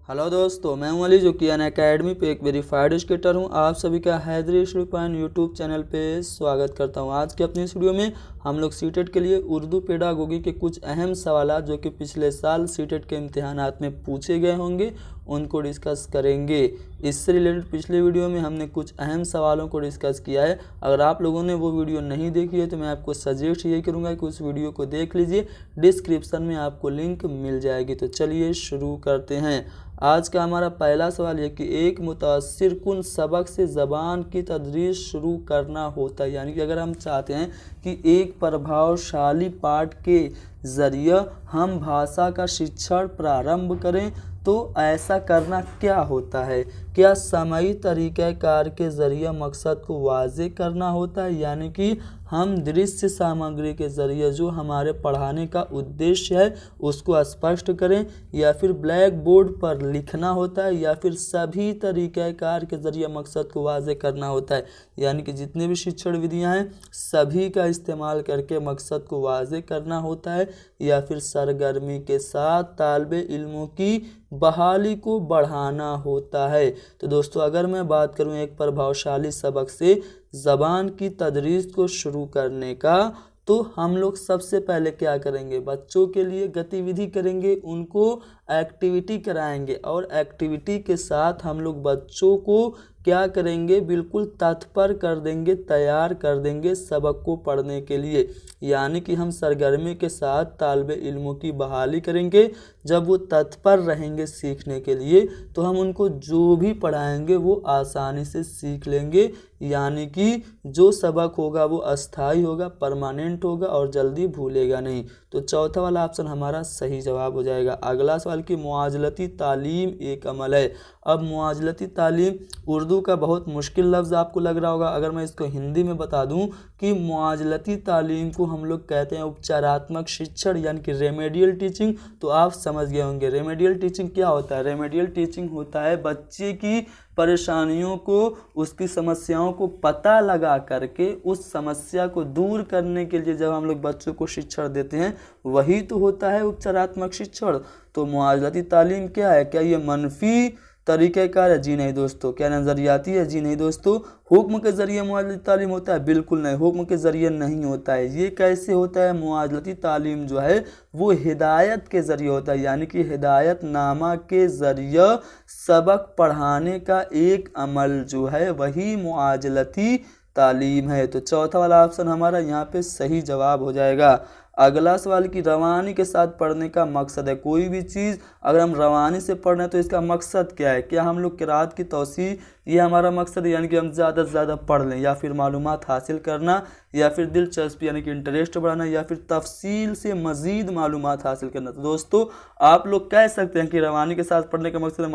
Hello दोस्तों, मैं हूं अली जो कि अनअकैडमी पे एक वेरीफाइड एजुकेटर हूं। आप सभी का Haidari study point YouTube channel पे स्वागत करता हूं। आज के अपनी इस वीडियो में हम लोग सीटेट के लिए उर्दू पेडागोगी के कुछ अहम सवाल जो कि पिछले साल सीटेट के इम्तिहानात में पूछे गए होंगे उनको डिस्कस करेंगे। इससे रिलेटेड पिछले वीडियो में हमने कुछ अहम सवालों को डिस्कस किया है। अगर आप लोगों ने वो वीडियो नहीं देखी है तो मैं आपको सजेस्ट यही करूँगा कि उस वीडियो को देख लीजिए, डिस्क्रिप्शन में आपको लिंक मिल जाएगी। तो चलिए शुरू करते हैं। आज का हमारा पहला सवाल ये कि एक मुतासिर कुन सबक से ज़बान की तदरीस शुरू करना होता है। यानी कि अगर हम चाहते हैं कि एक प्रभावशाली पाठ के ज़रिए हम भाषा का शिक्षण प्रारंभ करें तो ऐसा करना क्या होता है। क्या समयी तरीक़ाकार के ज़रिए मकसद को वाज़े करना होता है, यानी कि हम दृश्य सामग्री के ज़रिए जो हमारे पढ़ाने का उद्देश्य है उसको स्पष्ट करें, या फिर ब्लैक बोर्ड पर लिखना होता है, या फिर सभी तरीक़ाकार के ज़रिए मकसद को वाज़े करना होता है। यानी कि जितनी भी शिक्षण विधियाँ हैं सभी का इस्तेमाल करके मकसद को वाज़े करना होता है, या फिर सरगर्मी के साथ तालिबे इल्मों की बहाली को बढ़ाना होता है। तो दोस्तों, अगर मैं बात करूं एक प्रभावशाली सबक से ज़बान की तदरीस को शुरू करने का, तो हम लोग सबसे पहले क्या करेंगे, बच्चों के लिए गतिविधि करेंगे, उनको एक्टिविटी कराएंगे, और एक्टिविटी के साथ हम लोग बच्चों को क्या करेंगे, बिल्कुल तत्पर कर देंगे, तैयार कर देंगे सबक को पढ़ने के लिए। यानी कि हम सरगर्मी के साथ तालिबे इल्मों की बहाली करेंगे। जब वो तत्पर रहेंगे सीखने के लिए तो हम उनको जो भी पढ़ाएंगे वो आसानी से सीख लेंगे। यानी कि जो सबक होगा वो अस्थाई होगा, परमानेंट होगा और जल्दी भूलेगा नहीं। तो चौथा वाला ऑप्शन हमारा सही जवाब हो जाएगा। अगला सवाल कि मुआजलती तालीम एक अमल है। अब मुआजलती तालीम उर्दू का बहुत मुश्किल लफ्ज़ आपको लग रहा होगा। अगर मैं इसको हिंदी में बता दूं कि मुआजलती तालीम को हम लोग कहते हैं उपचारात्मक शिक्षण, यानी कि रेमेडियल टीचिंग, तो आप समझ गए होंगे रेमेडियल टीचिंग क्या होता है। रेमेडियल टीचिंग होता है बच्चे की परेशानियों को, उसकी समस्याओं को पता लगा करके उस समस्या को दूर करने के लिए जब हम लोग बच्चों को शिक्षण देते हैं वही तो होता है उपचारात्मक शिक्षण। तो मुआवजती तालीम क्या है, क्या ये मनफी तरीक़ाकार है? जी नहीं दोस्तों। क्या नज़रियाती है? जी नहीं दोस्तों। हुक्म के ज़रिए मुआवजती तालीम होता है? बिल्कुल नहीं, हुक्म के ज़रिए नहीं होता है। ये कैसे होता है? मुआवजती तालीम जो है वो हिदायत के ज़रिए होता है, यानी कि हिदायत नामा के ज़रिए सबक पढ़ाने का एक अमल जो है वही मुआवजती तालीम है। तो चौथा वाला ऑप्शन हमारा यहाँ पे सही जवाब हो जाएगा। अगला सवाल कि रवानी के साथ पढ़ने का मकसद है। कोई भी चीज़ अगर हम रवानी से पढ़ रहे हैं तो इसका मकसद क्या है? क्या हम लोग क़िराअत की तौसी, ये हमारा मकसद है, यानी कि हम ज़्यादा से ज़्यादा पढ़ लें, या फिर मालूमात हासिल करना, या फिर दिलचस्पी यानी कि इंटरेस्ट बढ़ाना, या फिर तफसील से मज़ीद मालूमात हासिल करना। तो दोस्तों, आप लोग कह सकते हैं कि रवानी के साथ पढ़ने का मकसद है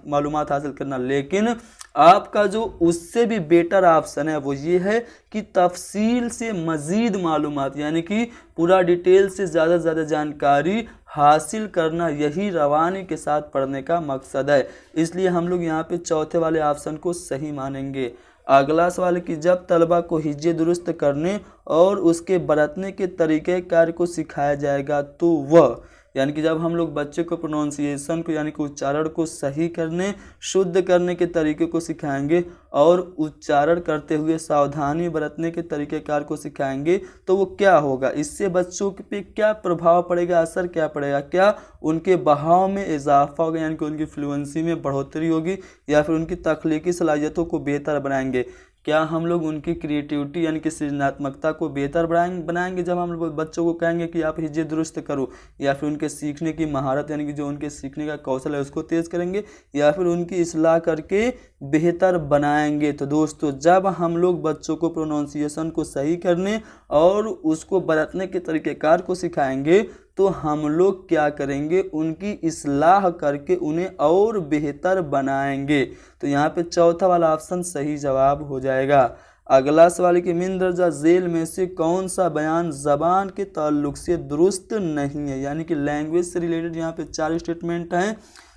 मालूमात हासिल करना, लेकिन आपका जो उससे भी बेटर ऑप्शन है वो ये है कि तफसील से मज़ीद मालूमात, यानी कि पूरा डिटेल से ज़्यादा से ज़्यादा जानकारी हासिल करना, यही रवानी के साथ पढ़ने का मकसद है। इसलिए हम लोग यहाँ पे चौथे वाले ऑप्शन को सही मानेंगे। अगला सवाल कि जब तलबा को हिज्जे दुरुस्त करने और उसके बरतने के तरीक़े कार को सिखाया जाएगा तो वह, यानी कि जब हम लोग बच्चे को प्रोनाउंसिएशन को, यानी कि उच्चारण को सही करने, शुद्ध करने के तरीके को सिखाएंगे और उच्चारण करते हुए सावधानी बरतने के तरीक़ेकार को सिखाएंगे तो वो क्या होगा, इससे बच्चों पे क्या प्रभाव पड़ेगा, असर क्या पड़ेगा? क्या उनके बहाव में इजाफा होगा, यानी कि उनकी फ्लुएंसी में बढ़ोतरी होगी, या फिर उनकी तख्लीकी सलाहियतों को बेहतर बनाएंगे? क्या हम लोग उनकी क्रिएटिविटी यानी कि सृजनात्मकता को बेहतर बनाएंगे जब हम लोग बच्चों को कहेंगे कि आप हिज्जे दुरुस्त करो, या फिर उनके सीखने की महारत यानी कि जो उनके सीखने का कौशल है उसको तेज़ करेंगे, या फिर उनकी इस्लाह करके बेहतर बनाएंगे? तो दोस्तों, जब हम लोग बच्चों को प्रोनाउंसिएशन को सही करने और उसको बरतने के तरीक़ेकार को सिखाएंगे तो हम लोग क्या करेंगे, उनकी इस्लाह करके उन्हें और बेहतर बनाएंगे। तो यहाँ पे चौथा वाला ऑप्शन सही जवाब हो जाएगा। अगला सवाल कि मिन दर्जा झेल में से कौन सा बयान ज़बान के ताल्लुक से दुरुस्त नहीं है, यानी कि लैंग्वेज से रिलेटेड यहाँ पे 4 स्टेटमेंट हैं।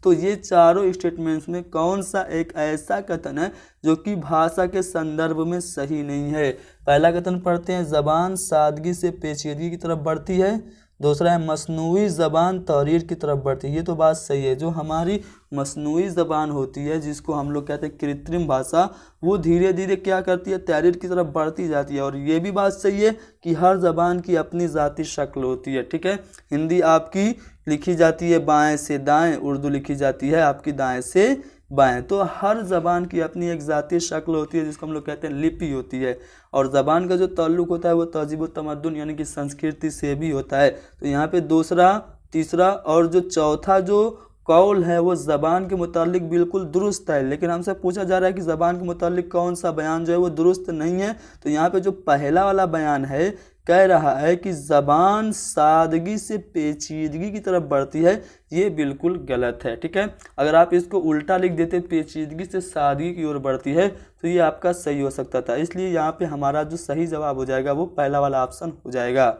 तो ये चारों स्टेटमेंट्स में कौन सा एक ऐसा कथन है जो कि भाषा के संदर्भ में सही नहीं है? पहला कथन पढ़ते हैं, ज़बान सादगी से पेचीदगी की तरफ बढ़ती है। दूसरा है मसनूई ज़बान तहरीर की तरफ बढ़ती है। ये तो बात सही है, जो हमारी मसनूई ज़बान होती है जिसको हम लोग कहते हैं कृत्रिम भाषा, वो धीरे धीरे क्या करती है, तहरीर की तरफ बढ़ती जाती है। और ये भी बात सही है कि हर ज़बान की अपनी ज़ाती शक्ल होती है। ठीक है, हिंदी आपकी लिखी जाती है बाएं से दाएं, उर्दू लिखी जाती है आपकी दाएं से बाएं। तो हर ज़बान की अपनी एक ज़ाती शक्ल होती है जिसको हम लोग कहते हैं लिपि होती है। और ज़बान का जो ताल्लुक़ होता है वो तहज़ीब व तमद्दुन यानी कि संस्कृति से भी होता है। तो यहाँ पे दूसरा, तीसरा और जो चौथा जो कौल है वो ज़बान के मुतालिक बिल्कुल दुरुस्त है, लेकिन हमसे पूछा जा रहा है कि ज़बान के मुतालिक कौन सा बयान जो है वो दुरुस्त नहीं है। तो यहाँ पे जो पहला वाला बयान है कह रहा है कि ज़बान सादगी से पेचीदगी की तरफ बढ़ती है, ये बिल्कुल गलत है। ठीक है, अगर आप इसको उल्टा लिख देते पेचीदगी से सादगी की ओर बढ़ती है तो ये आपका सही हो सकता था। इसलिए यहाँ पे हमारा जो सही जवाब हो जाएगा वो पहला वाला ऑप्शन हो जाएगा।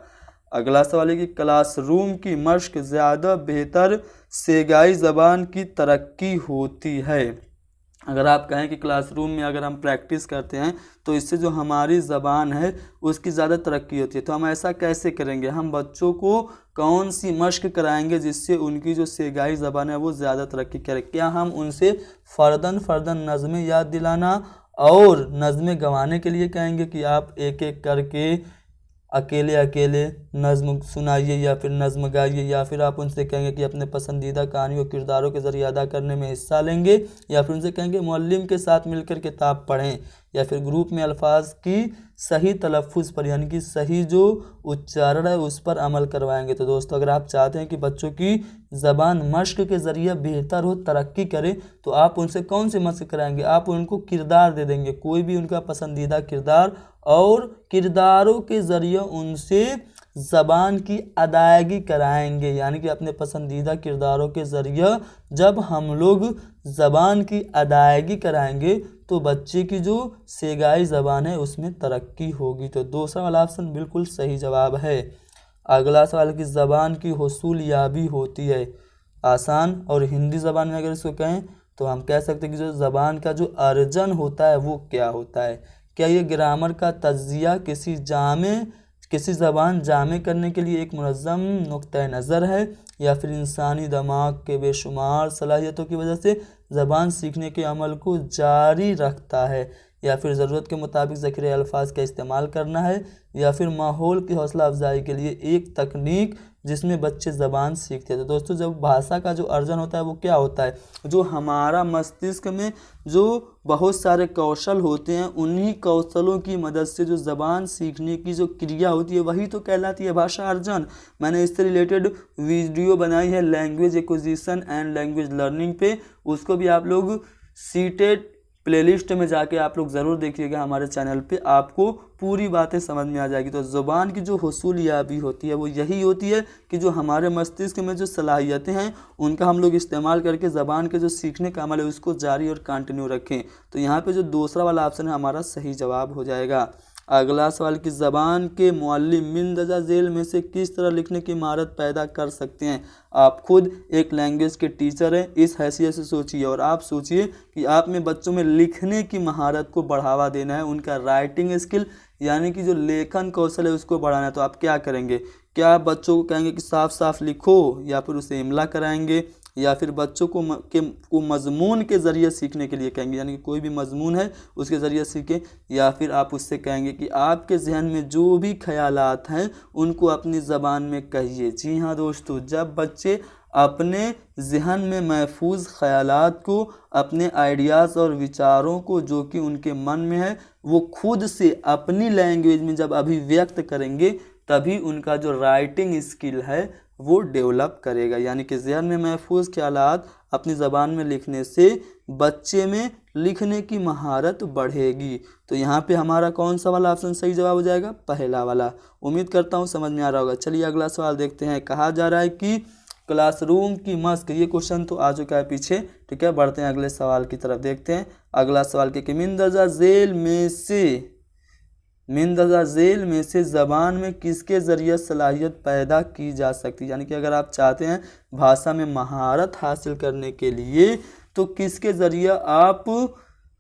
अगला सवाल है कि क्लासरूम की मश्क ज़्यादा बेहतर सेगाई ज़बान की तरक्की होती है। अगर आप कहें कि क्लासरूम में अगर हम प्रैक्टिस करते हैं तो इससे जो हमारी ज़बान है उसकी ज़्यादा तरक्की होती है। तो हम ऐसा कैसे करेंगे, हम बच्चों को कौन सी मश्क कराएंगे जिससे उनकी जो सेगाई ज़बान है वो ज़्यादा तरक्की करे? क्या हम उनसे फ़र्दन फ़र्दन नज़में याद दिलाना और नज़में गंवाने के लिए कहेंगे कि आप एक एक करके अकेले अकेले नज़्म सुनाइए या फिर नज़्म गाइए, या फिर आप उनसे कहेंगे कि अपने पसंदीदा कहानियों किरदारों के ज़रिए अदा करने में हिस्सा लेंगे, या फिर उनसे कहेंगे मुअल्लिम के साथ मिलकर किताब पढ़ें, या फिर ग्रुप में अल्फाज की सही तलफ़ुज़ पर यानी कि सही जो उच्चारण है उस पर अमल करवाएंगे। तो दोस्तों अगर आप चाहते हैं कि बच्चों की ज़बान मश्क के ज़रिए बेहतर हो, तरक्की करे, तो आप उनसे कौन सी मश्क कराएंगे? आप उनको किरदार दे देंगे, कोई भी उनका पसंदीदा किरदार, और किरदारों के ज़रिए उनसे ज़बान की अदायगी कराएंगे। यानी कि अपने पसंदीदा किरदारों के ज़रिए जब हम लोग ज़बान की अदायगी कराएंगे तो बच्चे की जो सेगाई ज़बान है उसमें तरक्की होगी। तो दूसरा वाला ऑप्शन बिल्कुल सही जवाब है। अगला सवाल कि ज़बान की हुसूल याबी होती है आसान, और हिंदी ज़बान में अगर इसको कहें तो हम कह सकते हैं कि जो ज़बान का जो अर्जन होता है वो क्या होता है? क्या ये ग्रामर का तज्जिया किसी ज़बान जामे करने के लिए एक मुनज़्ज़म नुक्ता नज़र है, या फिर इंसानी दिमाग के बेशुमार सलाहियतों की वजह से ज़बान सीखने के अमल को जारी रखता है, या फिर ज़रूरत के मुताबिक ज़ख़ीरे अल्फाज का इस्तेमाल करना है, या फिर माहौल की हौसला अफजाई के लिए एक तकनीक जिसमें बच्चे ज़बान सीखते हैं। तो दोस्तों जब भाषा का जो अर्जन होता है वो क्या होता है? जो हमारा मस्तिष्क में जो बहुत सारे कौशल होते हैं उन्हीं कौशलों की मदद से जो ज़बान सीखने की जो क्रिया होती है वही तो कहलाती है भाषा अर्जन। मैंने इससे रिलेटेड वीडियो बनाई है language acquisition and language learning पे, उसको भी आप लोग सीटेट प्लेलिस्ट में जाके आप लोग ज़रूर देखिएगा हमारे चैनल पे, आपको पूरी बातें समझ में आ जाएगी। तो ज़ुबान की जो हुसूल याबी होती है वो यही होती है कि जो हमारे मस्तिष्क में जो सलाहियतें हैं उनका हम लोग इस्तेमाल करके ज़बान के जो सीखने का अमल है उसको जारी और कंटिन्यू रखें। तो यहाँ पे जो दूसरा वाला ऑप्शन है हमारा सही जवाब हो जाएगा। अगला सवाल कि ज़बान के मुअल्लिम मिंदजा झेल में से किस तरह लिखने की महारत पैदा कर सकते हैं? आप खुद एक लैंग्वेज के टीचर हैं, इस हैसियत से सोचिए और आप सोचिए कि आप में बच्चों में लिखने की महारत को बढ़ावा देना है, उनका राइटिंग स्किल यानी कि जो लेखन कौशल है उसको बढ़ाना है। तो आप क्या करेंगे? क्या आप बच्चों को कहेंगे कि साफ साफ लिखो, या फिर उसे इमला कराएंगे, या फिर बच्चों को मज़मून के ज़रिए सीखने के लिए कहेंगे, यानी कि कोई भी मज़मून है उसके ज़रिए सीखें, या फिर आप उससे कहेंगे कि आपके जहन में जो भी ख्यालात हैं उनको अपनी ज़बान में कहिए। जी हाँ दोस्तों, जब बच्चे अपने जहन में महफूज ख्यालात को, अपने आइडियाज़ और विचारों को जो कि उनके मन में है वो खुद से अपनी लैंग्वेज में जब अभिव्यक्त करेंगे तभी उनका जो राइटिंग स्किल है वो डेवलप करेगा। यानी कि जहन में महफूज ख्यालात अपनी ज़बान में लिखने से बच्चे में लिखने की महारत बढ़ेगी। तो यहाँ पे हमारा कौन सा वाला ऑप्शन सही जवाब हो जाएगा? पहला वाला। उम्मीद करता हूँ समझ में आ रहा होगा। चलिए अगला सवाल देखते हैं। कहा जा रहा है कि क्लासरूम की मश्क, ये क्वेश्चन तो आ चुका है पीछे, ठीक है। बढ़ते हैं अगले सवाल की तरफ, देखते हैं अगला सवाल कि मिंदजा झेल में से ज़बान में किसके ज़रिए सलाहियत पैदा की जा सकती है? यानी कि अगर आप चाहते हैं भाषा में महारत हासिल करने के लिए तो किसके ज़रिए आप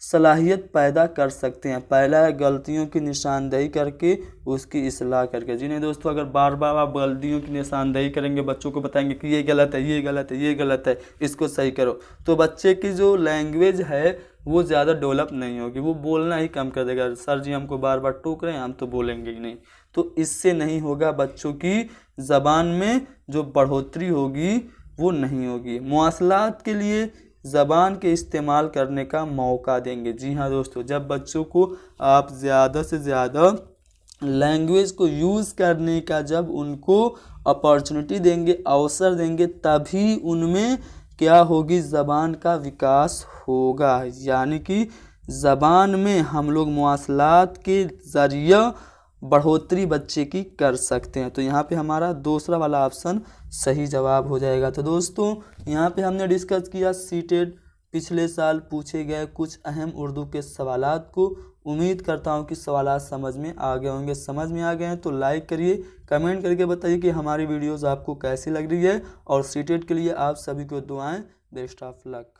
सलाहियत पैदा कर सकते हैं। पहला है गलतियों की निशानदेही करके उसकी इस्लाह करके। जी नहीं दोस्तों, अगर बार बार आप गलतियों की निशानदेही करेंगे, बच्चों को बताएंगे कि ये गलत है, ये गलत है, ये गलत है, इसको सही करो, तो बच्चे की जो लैंग्वेज है वो ज़्यादा डेवलप नहीं होगी, वो बोलना ही कम कर देगा। सर जी हमको बार बार टोक रहे हैं, हम तो बोलेंगे ही नहीं। तो इससे नहीं होगा, बच्चों की ज़बान में जो बढ़ोतरी होगी वो नहीं होगी। मवासलात के लिए ज़बान के इस्तेमाल करने का मौका देंगे। जी हाँ दोस्तों, जब बच्चों को आप ज़्यादा से ज़्यादा लैंग्वेज को यूज़ करने का जब उनको अपॉर्चुनिटी देंगे, अवसर देंगे, तभी उनमें क्या होगी, ज़बान का विकास होगा। यानी कि ज़बान में हम लोग मवासलात के ज़रिए बढ़ोतरी बच्चे की कर सकते हैं। तो यहाँ पे हमारा दूसरा वाला ऑप्शन सही जवाब हो जाएगा। तो दोस्तों यहाँ पे हमने डिस्कस किया सीटेट पिछले साल पूछे गए कुछ अहम उर्दू के सवालात को। उम्मीद करता हूँ कि सवालात समझ में आ गए होंगे। समझ में आ गए हैं तो लाइक करिए, कमेंट करके बताइए कि हमारी वीडियोज़ आपको कैसी लग रही है। और सीटेट के लिए आप सभी को दुआएं। Best of luck.